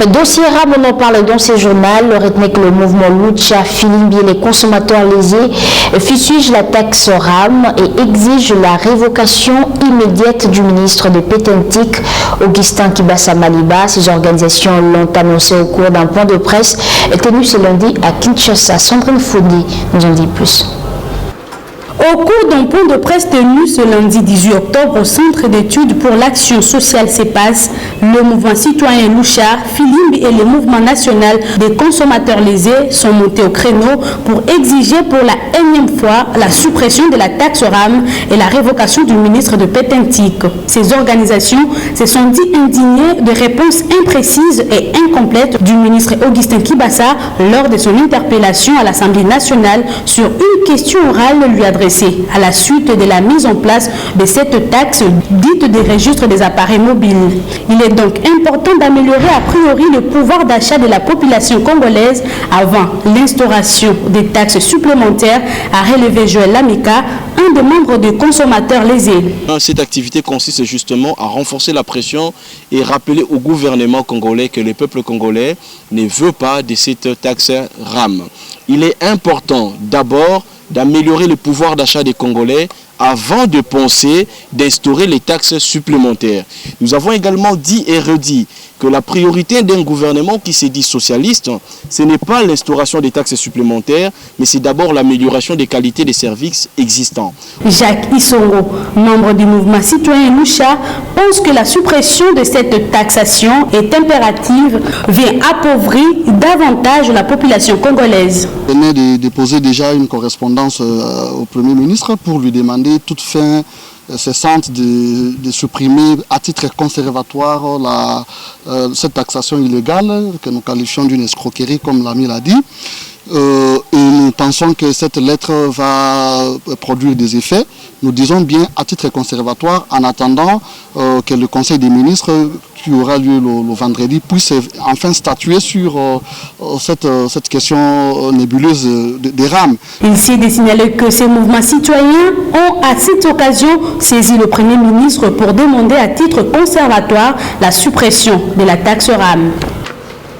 Dossier RAM, on en parle dans ce journal. Retenez que le mouvement Lucha Filimbi et les consommateurs lésés fustigent la taxe RAM et exige la révocation immédiate du ministre de Pétentique, Augustin Kibasa Maliba. Ces organisations l'ont annoncé au cours d'un point de presse tenu ce lundi à Kinshasa. Sandrine Foudi nous en dit plus. Au cours d'un point de presse tenu ce lundi 18 octobre au Centre d'études pour l'action sociale CEPAS, le mouvement citoyen Lucha, Filimbi et le mouvement national des consommateurs lésés sont montés au créneau pour exiger pour la énième fois la suppression de la taxe RAM et la révocation du ministre de Pétentique. Ces organisations se sont dit indignées de réponses imprécises et incomplètes du ministre Augustin Kibasa lors de son interpellation à l'Assemblée nationale sur une question orale lui adressée à la suite de la mise en place de cette taxe dite des registres des appareils mobiles. Il est donc important d'améliorer a priori le pouvoir d'achat de la population congolaise avant l'instauration des taxes supplémentaires, a relevé Joël Lamika, un des membres des consommateurs lésés. Cette activité consiste justement à renforcer la pression et rappeler au gouvernement congolais que le peuple congolais ne veut pas de cette taxe RAM. Il est important d'abord d'améliorer le pouvoir d'achat des Congolais avant de penser d'instaurer les taxes supplémentaires. Nous avons également dit et redit que la priorité d'un gouvernement qui se dit socialiste, ce n'est pas l'instauration des taxes supplémentaires, mais c'est d'abord l'amélioration des qualités des services existants. Jacques Isongo, membre du mouvement citoyen Lucha, pense que la suppression de cette taxation est impérative, vient appauvrir davantage la population congolaise. Je venais de déposer déjà une correspondance au Premier ministre pour lui demander toute fin cessante de supprimer à titre conservatoire cette taxation illégale que nous qualifions d'une escroquerie, comme l'ami l'a dit. Et nous pensons que cette lettre va produire des effets. Nous disons bien à titre conservatoire en attendant que le Conseil des ministres qui aura lieu le vendredi puisse enfin statuer sur cette question nébuleuse des RAM. Il s'est de signaler que ces mouvements citoyens ont à cette occasion saisi le Premier ministre pour demander à titre conservatoire la suppression de la taxe RAM.